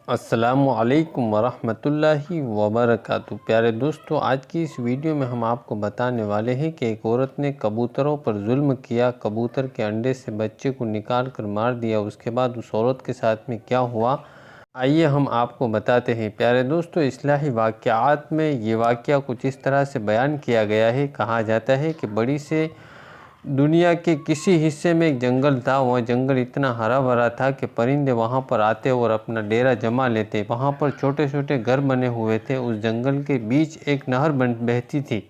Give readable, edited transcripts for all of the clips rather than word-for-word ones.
अस्सलामुअलैकुम वरहमतुल्लाहि वबरकातुहू। प्यारे दोस्तों, आज की इस वीडियो में हम आपको बताने वाले हैं कि एक औरत ने कबूतरों पर जुल्म किया, कबूतर के अंडे से बच्चे को निकाल कर मार दिया। उसके बाद उस औरत के साथ में क्या हुआ, आइए हम आपको बताते हैं। प्यारे दोस्तों, इस्लाही वाक़यात में ये वाक़या कुछ इस तरह से बयान किया गया है। कहा जाता है कि बड़ी से दुनिया के किसी हिस्से में एक जंगल था। वह जंगल इतना हरा भरा था कि परिंदे वहाँ पर आते और अपना डेरा जमा लेते। वहाँ पर छोटे छोटे घर बने हुए थे। उस जंगल के बीच एक नहर बहती थी।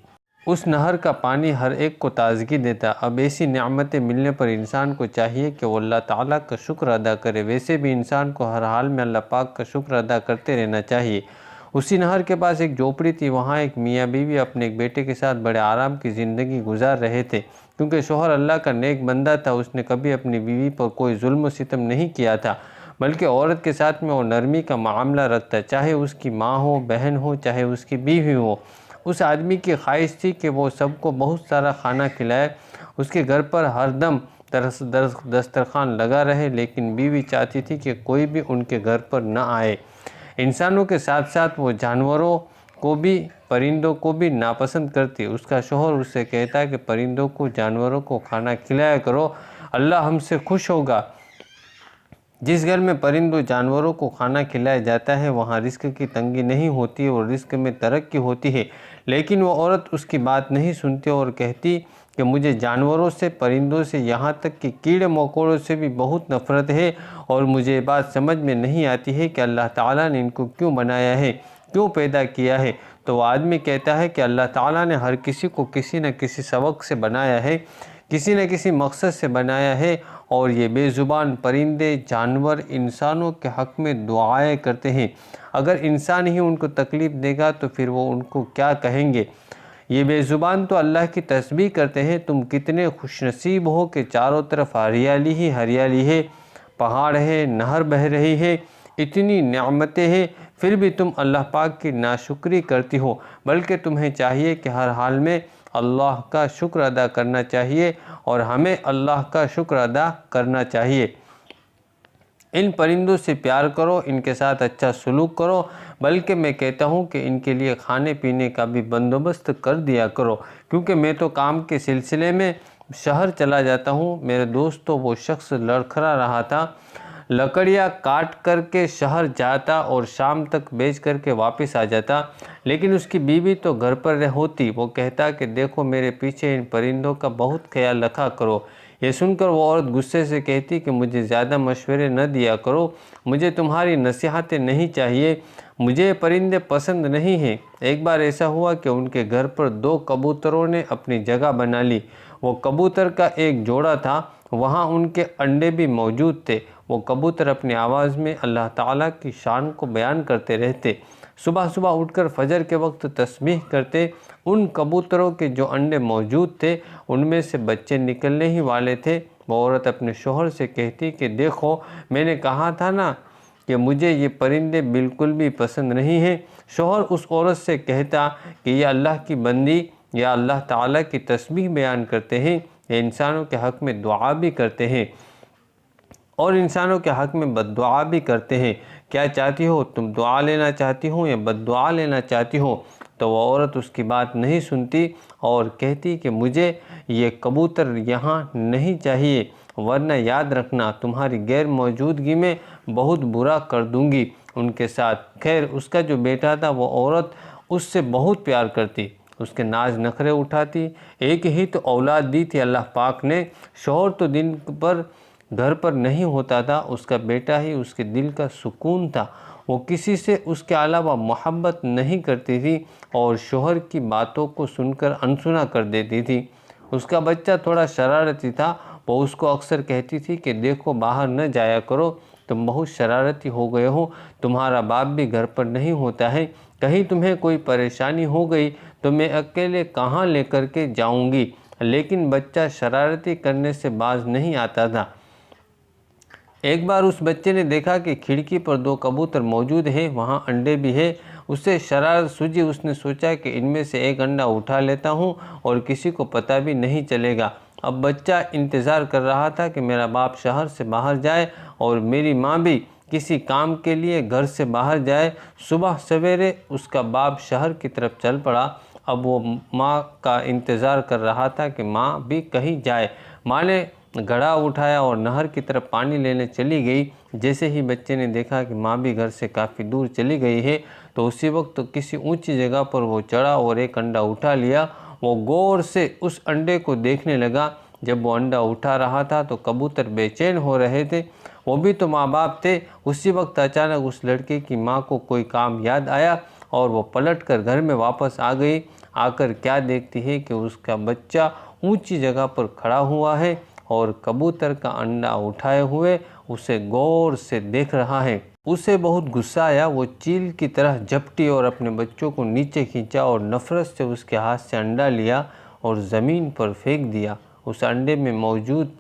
उस नहर का पानी हर एक को ताजगी देता। अब ऐसी नेमतें मिलने पर इंसान को चाहिए कि वो अल्लाह ताला का शुक्र अदा करे। वैसे भी इंसान को हर हाल में अल्लाह पाक का शुक्र अदा करते रहना चाहिए। उसी नहर के पास एक झोपड़ी थी। वहाँ एक मियाँ बीवी अपने एक बेटे के साथ बड़े आराम की ज़िंदगी गुजार रहे थे। क्योंकि शोहर अल्लाह का नेक बंदा था, उसने कभी अपनी बीवी पर कोई जुल्म सितम नहीं किया था, बल्कि औरत के साथ में वो नरमी का मामला रखता, चाहे उसकी माँ हो, बहन हो, चाहे उसकी बीवी हो। उस आदमी की ख्वाहिश थी कि वो सबको बहुत सारा खाना खिलाए, उसके घर पर हरदम दस्तरखान लगा रहे। लेकिन बीवी चाहती थी कि कोई भी उनके घर पर न आए। इंसानों के साथ साथ वो जानवरों को भी, परिंदों को भी नापसंद करती। उसका शोहर उससे कहता है कि परिंदों को, जानवरों को खाना खिलाया करो, अल्लाह हमसे खुश होगा। जिस घर में परिंदों, जानवरों को खाना खिलाया जाता है वहाँ रिस्क की तंगी नहीं होती और रिस्क में तरक्की होती है। लेकिन वो औरत उसकी बात नहीं सुनती और कहती कि मुझे जानवरों से, परिंदों से, यहाँ तक कि कीड़े मकोड़ों से भी बहुत नफ़रत है और मुझे ये बात समझ में नहीं आती है कि अल्लाह ताला ने इनको क्यों बनाया है, क्यों पैदा किया है। तो वो आदमी कहता है कि अल्लाह ताला ने हर किसी को किसी न किसी सबक से बनाया है, किसी न किसी मकसद से बनाया है। और ये बेज़ुबान परिंदे, जानवर इंसानों के हक़ में दुआएं करते हैं। अगर इंसान ही उनको तकलीफ़ देगा तो फिर वो उनको क्या कहेंगे। ये बेज़ुबान तो अल्लाह की तस्बीह करते हैं। तुम कितने खुशनसीब हो कि चारों तरफ हरियाली ही हरियाली है, पहाड़ है, नहर बह रही है, इतनी नेमतें हैं, फिर भी तुम अल्लाह पाक की नाशुक्री करती हो। बल्कि तुम्हें चाहिए कि हर हाल में अल्लाह का शुक्र अदा करना चाहिए और हमें अल्लाह का शुक्र अदा करना चाहिए। इन परिंदों से प्यार करो, इनके साथ अच्छा सलूक करो, बल्कि मैं कहता हूँ कि इनके लिए खाने पीने का भी बंदोबस्त कर दिया करो। क्योंकि मैं तो काम के सिलसिले में शहर चला जाता हूँ। मेरे दोस्त तो वो शख्स लड़खड़ा रहा था, लकड़ियाँ काट करके शहर जाता और शाम तक बेच करके वापस आ जाता। लेकिन उसकी बीवी तो घर पर होती। वो कहता कि देखो, मेरे पीछे इन परिंदों का बहुत ख्याल रखा करो। ये सुनकर वो औरत गुस्से से कहती कि मुझे ज़्यादा मशवरे न दिया करो, मुझे तुम्हारी नसीहतें नहीं चाहिए, मुझे परिंदे पसंद नहीं हैं। एक बार ऐसा हुआ कि उनके घर पर दो कबूतरों ने अपनी जगह बना ली। वो कबूतर का एक जोड़ा था, वहाँ उनके अंडे भी मौजूद थे। वो कबूतर अपनी आवाज़ में अल्लाह ताला की शान को बयान करते रहते। सुबह सुबह उठकर फजर के वक्त तस्बीह करते। उन कबूतरों के जो अंडे मौजूद थे उनमें से बच्चे निकलने ही वाले थे। वो औरत अपने शोहर से कहती कि देखो, मैंने कहा था ना कि मुझे ये परिंदे बिल्कुल भी पसंद नहीं हैं। शोहर उस औरत से कहता कि ये अल्लाह की बंदी या अल्लाह ताला की तस्बीह बयान करते हैं, ये इंसानों के हक़ में दुआ भी करते हैं और इंसानों के हक़ में बद्दुआ भी करते हैं। क्या चाहती हो तुम, दुआ लेना चाहती हो या बद्दुआ लेना चाहती हो? तो वह औरत उसकी बात नहीं सुनती और कहती कि मुझे ये कबूतर यहाँ नहीं चाहिए, वरना याद रखना तुम्हारी गैर मौजूदगी में बहुत बुरा कर दूँगी उनके साथ। खैर, उसका जो बेटा था वो औरत उससे बहुत प्यार करती, उसके नाज नखरे उठाती। एक ही तो औलाद दी थी अल्लाह पाक ने। शोहर तो दिन पर घर पर नहीं होता था, उसका बेटा ही उसके दिल का सुकून था। वो किसी से उसके अलावा मोहब्बत नहीं करती थी और शोहर की बातों को सुनकर अनसुना कर देती थी। उसका बच्चा थोड़ा शरारती था। वो उसको अक्सर कहती थी कि देखो, बाहर न जाया करो, तुम बहुत शरारती हो गए हो, तुम्हारा बाप भी घर पर नहीं होता है, कहीं तुम्हें कोई परेशानी हो गई तो मैं अकेले कहाँ लेकर के जाऊँगी। लेकिन बच्चा शरारती करने से बाज नहीं आता था। एक बार उस बच्चे ने देखा कि खिड़की पर दो कबूतर मौजूद है, वहाँ अंडे भी है। उससे शरारत सूझी। उसने सोचा कि इनमें से एक अंडा उठा लेता हूँ और किसी को पता भी नहीं चलेगा। अब बच्चा इंतज़ार कर रहा था कि मेरा बाप शहर से बाहर जाए और मेरी माँ भी किसी काम के लिए घर से बाहर जाए। सुबह सवेरे उसका बाप शहर की तरफ चल पड़ा। अब वो माँ का इंतज़ार कर रहा था कि माँ भी कहीं जाए। माँ ने घड़ा उठाया और नहर की तरफ पानी लेने चली गई। जैसे ही बच्चे ने देखा कि माँ भी घर से काफ़ी दूर चली गई है, तो उसी वक्त किसी ऊंची जगह पर वो चढ़ा और एक अंडा उठा लिया। वो गौर से उस अंडे को देखने लगा। जब वो अंडा उठा रहा था तो कबूतर बेचैन हो रहे थे, वो भी तो माँ बाप थे। उसी वक्त अचानक उस लड़के की माँ को कोई काम याद आया और वो पलटकर घर में वापस आ गई। आकर क्या देखती है कि उसका बच्चा ऊंची जगह पर खड़ा हुआ है और कबूतर का अंडा उठाए हुए उसे गौर से देख रहा है। उसे बहुत गुस्सा आया। वो चील की तरह झपटी और अपने बच्चों को नीचे खींचा और नफरत से उसके हाथ से अंडा लिया और ज़मीन पर फेंक दिया। उस अंडे में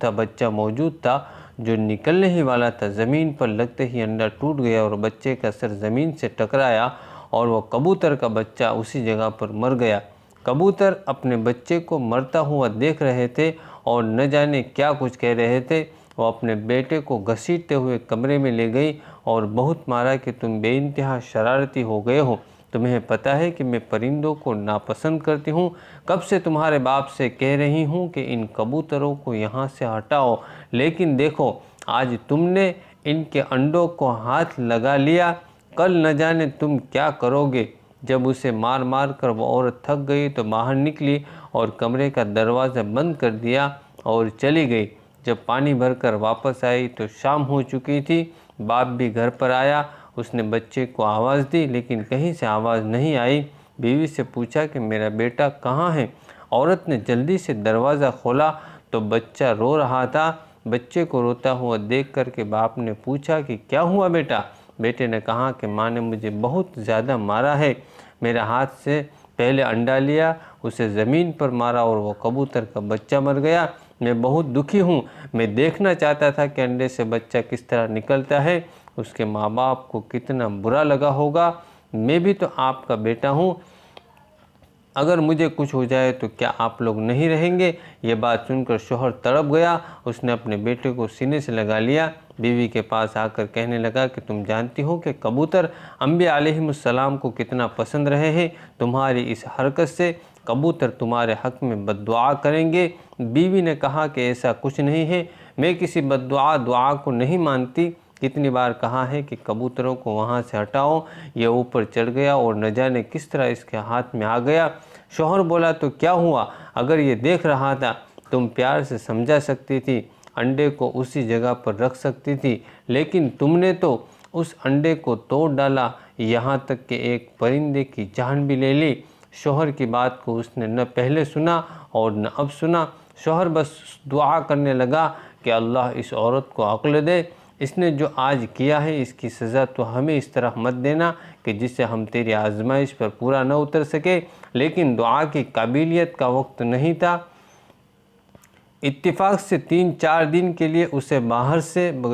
बच्चा मौजूद था जो निकलने ही वाला था। ज़मीन पर लगते ही अंडा टूट गया और बच्चे का सर ज़मीन से टकराया और वो कबूतर का बच्चा उसी जगह पर मर गया। कबूतर अपने बच्चे को मरता हुआ देख रहे थे और न जाने क्या कुछ कह रहे थे। वो अपने बेटे को घसीटते हुए कमरे में ले गई और बहुत मारा कि तुम बेइंतहा शरारती हो गए हो। तुम्हें पता है कि मैं परिंदों को नापसंद करती हूँ। कब से तुम्हारे बाप से कह रही हूँ कि इन कबूतरों को यहाँ से हटाओ, लेकिन देखो आज तुमने इनके अंडों को हाथ लगा लिया, कल न जाने तुम क्या करोगे। जब उसे मार मार कर वो औरत थक गई तो बाहर निकली और कमरे का दरवाज़ा बंद कर दिया और चली गई। जब पानी भरकर वापस आई तो शाम हो चुकी थी। बाप भी घर पर आया। उसने बच्चे को आवाज़ दी लेकिन कहीं से आवाज़ नहीं आई। बीवी से पूछा कि मेरा बेटा कहाँ है। औरत ने जल्दी से दरवाज़ा खोला तो बच्चा रो रहा था। बच्चे को रोता हुआ देख कर के बाप ने पूछा कि क्या हुआ बेटा। बेटे ने कहा कि माँ ने मुझे बहुत ज़्यादा मारा है। मेरे हाथ से पहले अंडा लिया, उसे ज़मीन पर मारा और वो कबूतर का बच्चा मर गया। मैं बहुत दुखी हूँ। मैं देखना चाहता था कि अंडे से बच्चा किस तरह निकलता है। उसके माँ बाप को कितना बुरा लगा होगा। मैं भी तो आपका बेटा हूँ। अगर मुझे कुछ हो जाए तो क्या आप लोग नहीं रहेंगे। ये बात सुनकर शौहर तड़प गया। उसने अपने बेटे को सीने से लगा लिया। बीवी के पास आकर कहने लगा कि तुम जानती हो कि कबूतर अंबिया अलैहिमुस्सलाम को कितना पसंद रहे हैं। तुम्हारी इस हरकत से कबूतर तुम्हारे हक़ में बद्दुआ करेंगे। बीवी ने कहा कि ऐसा कुछ नहीं है, मैं किसी दुआ को नहीं मानती। कितनी बार कहा है कि कबूतरों को वहाँ से हटाओ। ये ऊपर चढ़ गया और न जाने किस तरह इसके हाथ में आ गया। शौहर बोला तो क्या हुआ, अगर ये देख रहा था तुम प्यार से समझा सकती थी, अंडे को उसी जगह पर रख सकती थी, लेकिन तुमने तो उस अंडे को तोड़ डाला, यहाँ तक कि एक परिंदे की जान भी ले ली। शौहर की बात को उसने न पहले सुना और न अब सुना। शौहर बस दुआ करने लगा कि अल्लाह इस औरत को अक्ल दे। इसने जो आज किया है इसकी सज़ा तो हमें इस तरह मत देना कि जिससे हम तेरी आजमाइश पर पूरा न उतर सके। लेकिन दुआ की काबिलियत का वक्त नहीं था। इत्तिफाक से 3-4 दिन के लिए उसे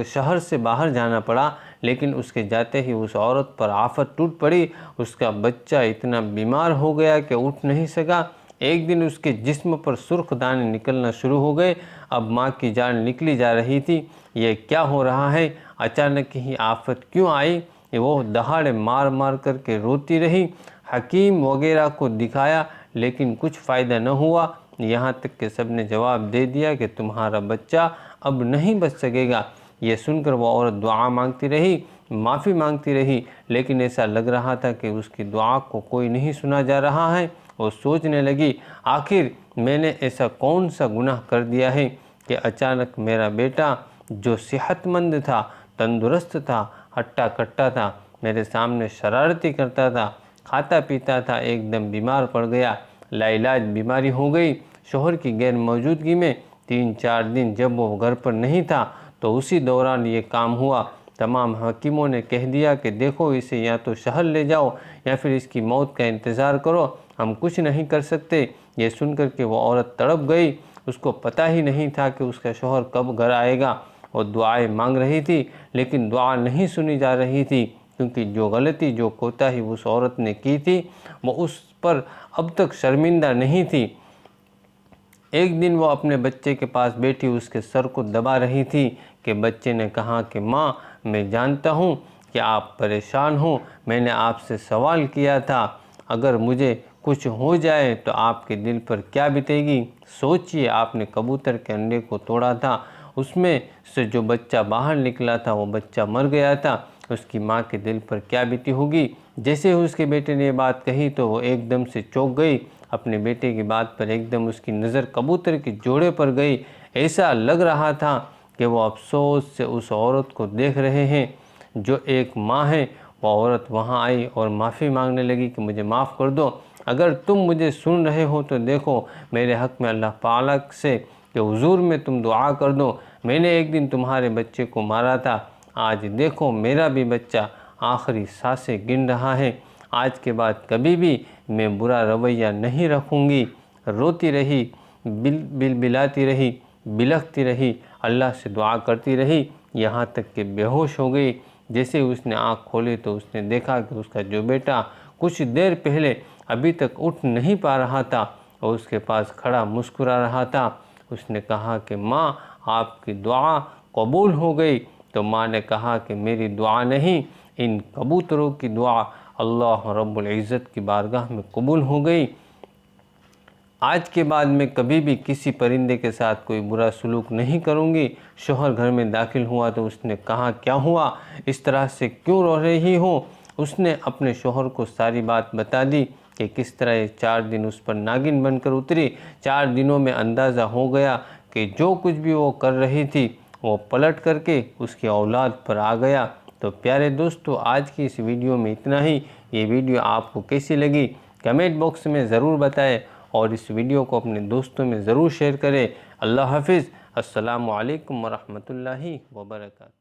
शहर से बाहर जाना पड़ा। लेकिन उसके जाते ही उस औरत पर आफत टूट पड़ी। उसका बच्चा इतना बीमार हो गया कि उठ नहीं सका। एक दिन उसके जिस्म पर सुर्ख दाने निकलना शुरू हो गए। अब माँ की जान निकली जा रही थी। ये क्या हो रहा है, अचानक ही आफत क्यों आई। वो दहाड़े मार मार कर के रोती रही। हकीम वगैरह को दिखाया लेकिन कुछ फ़ायदा न हुआ। यहाँ तक कि सब ने जवाब दे दिया कि तुम्हारा बच्चा अब नहीं बच सकेगा। ये सुनकर वो औरत दुआ मांगती रही, माफ़ी मांगती रही, लेकिन ऐसा लग रहा था कि उसकी दुआ को कोई नहीं सुना जा रहा है। वो सोचने लगी, आखिर मैंने ऐसा कौन सा गुनाह कर दिया है कि अचानक मेरा बेटा जो सेहतमंद था, तंदुरुस्त था, हट्टा कट्टा था, मेरे सामने शरारती करता था, खाता पीता था, एकदम बीमार पड़ गया। लाइलाज बीमारी हो गई। शौहर की गैर मौजूदगी में 3-4 दिन जब वो घर पर नहीं था तो उसी दौरान ये काम हुआ। तमाम हकीमों ने कह दिया कि देखो इसे या तो शहर ले जाओ या फिर इसकी मौत का इंतज़ार करो, हम कुछ नहीं कर सकते। ये सुनकर के वो औरत तड़प गई। उसको पता ही नहीं था कि उसका शौहर कब घर आएगा। और दुआएं मांग रही थी लेकिन दुआ नहीं सुनी जा रही थी, क्योंकि जो गलती जो कोताही उस औरत ने की थी वो उस पर अब तक शर्मिंदा नहीं थी। एक दिन वो अपने बच्चे के पास बैठी उसके सर को दबा रही थी कि बच्चे ने कहा कि माँ मैं जानता हूँ कि आप परेशान हो। मैंने आपसे सवाल किया था, अगर मुझे कुछ हो जाए तो आपके दिल पर क्या बीतेगी। सोचिए, आपने कबूतर के अंडे को तोड़ा था, उसमें से जो बच्चा बाहर निकला था वो बच्चा मर गया था। उसकी माँ के दिल पर क्या बीती होगी। जैसे ही उसके बेटे ने ये बात कही तो वो एकदम से चौंक गई। अपने बेटे की बात पर एकदम उसकी नज़र कबूतर के जोड़े पर गई। ऐसा लग रहा था कि वो अफसोस से उस औरत को देख रहे हैं जो एक माँ है। वो औरत वहाँ आई और माफ़ी मांगने लगी कि मुझे माफ़ कर दो। अगर तुम मुझे सुन रहे हो तो देखो, मेरे हक़ में अल्लाह पाक से कि हुजूर में तुम दुआ कर दो। मैंने एक दिन तुम्हारे बच्चे को मारा था, आज देखो मेरा भी बच्चा आखिरी सांसें गिन रहा है। आज के बाद कभी भी मैं बुरा रवैया नहीं रखूँगी। रोती रही, बिलबिलाती रही, बिलखती रही, अल्लाह से दुआ करती रही, यहाँ तक कि बेहोश हो गई। जैसे उसने आँख खोली तो उसने देखा कि उसका जो बेटा कुछ देर पहले अभी तक उठ नहीं पा रहा था और उसके पास खड़ा मुस्कुरा रहा था। उसने कहा कि माँ, आपकी दुआ कबूल हो गई। तो माँ ने कहा कि मेरी दुआ नहीं, इन कबूतरों की दुआ अल्लाह रब्बुल इज़्ज़त की बारगाह में कबूल हो गई। आज के बाद मैं कभी भी किसी परिंदे के साथ कोई बुरा सलूक नहीं करूँगी। शौहर घर में दाखिल हुआ तो उसने कहा, क्या हुआ, इस तरह से क्यों रो रही हो। उसने अपने शौहर को सारी बात बता दी कि किस तरह ये 4 दिन उस पर नागिन बनकर उतरी। 4 दिनों में अंदाज़ा हो गया कि जो कुछ भी वो कर रही थी वो पलट करके उसकी औलाद पर आ गया। तो प्यारे दोस्तों, आज की इस वीडियो में इतना ही। ये वीडियो आपको कैसी लगी कमेंट बॉक्स में ज़रूर बताएं और इस वीडियो को अपने दोस्तों में ज़रूर शेयर करें। अल्लाह हाफिज़। अस्सलामु अलैकुम वरहमतुल्लाहि वबरकातुहू।